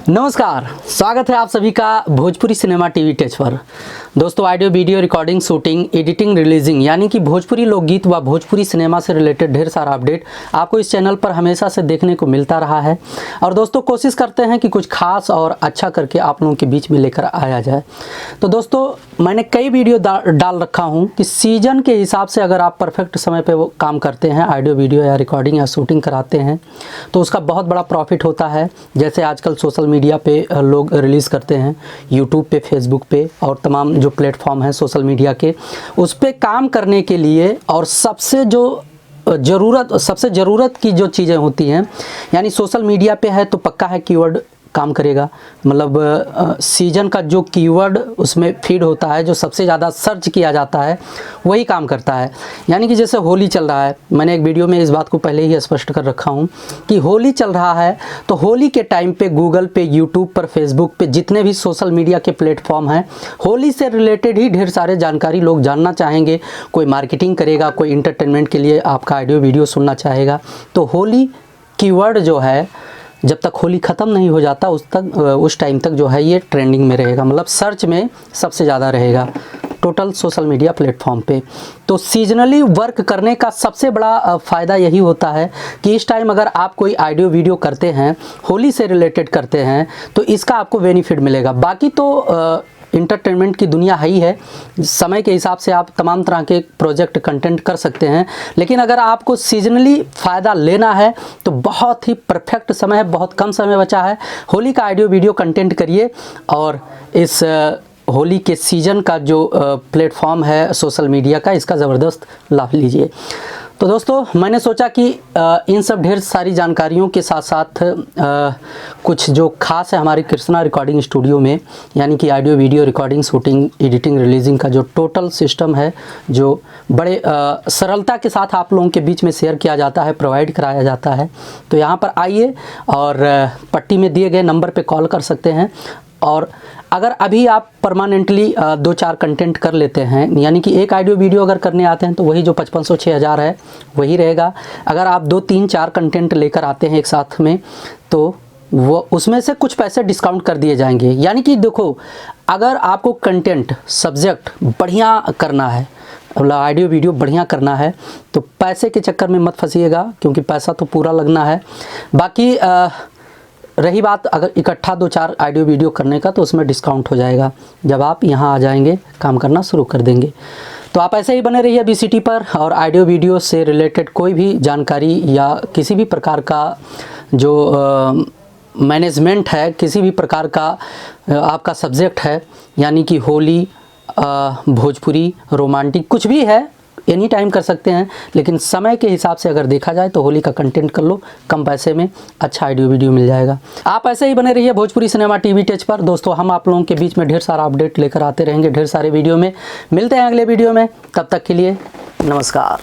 नमस्कार, स्वागत है आप सभी का भोजपुरी सिनेमा टीवी टच पर। दोस्तों, audio video recording, shooting, editing, releasing यानी कि भोजपुरी लोकगीत व भोजपुरी सिनेमा से रिलेटेड ढेर सारा अपडेट आपको इस चैनल पर हमेशा से देखने को मिलता रहा है। और दोस्तों, कोशिश करते हैं कि कुछ खास और अच्छा करके आप लोगों के बीच में लेकर आया जाए। तो दोस्तों, मैंने कई वीडियो डाल रखा हूँ कि सीजन के हिसाब से अगर आप परफेक्ट समय पर वो काम करते हैं, ऑडियो वीडियो या रिकॉर्डिंग या शूटिंग कराते हैं, तो उसका बहुत बड़ा प्रॉफिट होता है। जैसे आजकल सोशल मीडिया पे लोग रिलीज़ करते हैं, यूट्यूब पे, फेसबुक पे और तमाम जो प्लेटफॉर्म हैं सोशल मीडिया के, उस पे काम करने के लिए और सबसे ज़रूरत की जो चीज़ें होती हैं, यानी सोशल मीडिया पे है तो पक्का है कीवर्ड काम करेगा। मतलब सीजन का जो कीवर्ड उसमें फीड होता है, जो सबसे ज़्यादा सर्च किया जाता है, वही काम करता है। यानी कि जैसे होली चल रहा है, मैंने एक वीडियो में इस बात को पहले ही स्पष्ट कर रखा हूँ कि होली चल रहा है तो होली के टाइम पे गूगल पे, यूट्यूब पर, फेसबुक पे, जितने भी सोशल मीडिया के प्लेटफॉर्म हैं, होली से रिलेटेड ही ढेर सारे जानकारी लोग जानना चाहेंगे। कोई मार्केटिंग करेगा, कोई इंटरटेनमेंट के लिए आपका ऑडियो वीडियो सुनना चाहेगा। तो होली कीवर्ड जो है, जब तक होली ख़त्म नहीं हो जाता उस टाइम तक जो है ये ट्रेंडिंग में रहेगा, मतलब सर्च में सबसे ज़्यादा रहेगा टोटल सोशल मीडिया प्लेटफॉर्म पे। तो सीजनली वर्क करने का सबसे बड़ा फ़ायदा यही होता है कि इस टाइम अगर आप कोई ऑडियो वीडियो करते हैं, होली से रिलेटेड करते हैं, तो इसका आपको बेनिफिट मिलेगा। बाकी तो इंटरटेनमेंट की दुनिया है ही है, समय के हिसाब से आप तमाम तरह के प्रोजेक्ट कंटेंट कर सकते हैं, लेकिन अगर आपको सीजनली फ़ायदा लेना है तो बहुत ही परफेक्ट समय है, बहुत कम समय बचा है। होली का ऑडियो वीडियो कंटेंट करिए और इस होली के सीज़न का जो प्लेटफॉर्म है सोशल मीडिया का, इसका ज़बरदस्त लाभ लीजिए। तो दोस्तों, मैंने सोचा कि इन सब ढेर सारी जानकारियों के साथ साथ कुछ जो खास है हमारी कृष्णा रिकॉर्डिंग स्टूडियो में, यानी कि audio video recording, shooting, editing, releasing का जो टोटल सिस्टम है, जो बड़े सरलता के साथ आप लोगों के बीच में शेयर किया जाता है, प्रोवाइड कराया जाता है। तो यहाँ पर आइए और पट्टी में दिए गए नंबर पर कॉल कर सकते हैं। और अगर अभी आप परमानेंटली 2-4 कंटेंट कर लेते हैं, यानी कि एक ऑडियो वीडियो अगर करने आते हैं तो वही जो 5500-6000 है वही रहेगा। अगर आप 2-3-4 कंटेंट लेकर आते हैं एक साथ में, तो वो उसमें से कुछ पैसे डिस्काउंट कर दिए जाएंगे। यानी कि देखो, अगर आपको कंटेंट सब्जेक्ट बढ़िया करना है, मतलब ऑडियो वीडियो बढ़िया करना है, तो पैसे के चक्कर में मत फंसिएगा, क्योंकि पैसा तो पूरा लगना है। बाकी रही बात अगर इकट्ठा 2-4 ऑडियो वीडियो करने का, तो उसमें डिस्काउंट हो जाएगा जब आप यहाँ आ जाएंगे, काम करना शुरू कर देंगे। तो आप ऐसे ही बने रहिए BCT पर, और ऑडियो वीडियो से रिलेटेड कोई भी जानकारी या किसी भी प्रकार का जो मैनेजमेंट है, किसी भी प्रकार का आपका सब्जेक्ट है, यानी कि होली, भोजपुरी, रोमांटिक, कुछ भी है, एनी टाइम कर सकते हैं। लेकिन समय के हिसाब से अगर देखा जाए तो होली का कंटेंट कर लो, कम पैसे में अच्छा ऑडियो वीडियो मिल जाएगा। आप ऐसे ही बने रहिए भोजपुरी सिनेमा टीवी टच पर। दोस्तों, हम आप लोगों के बीच में ढेर सारा अपडेट लेकर आते रहेंगे, ढेर सारे वीडियो में। मिलते हैं अगले वीडियो में, तब तक के लिए नमस्कार।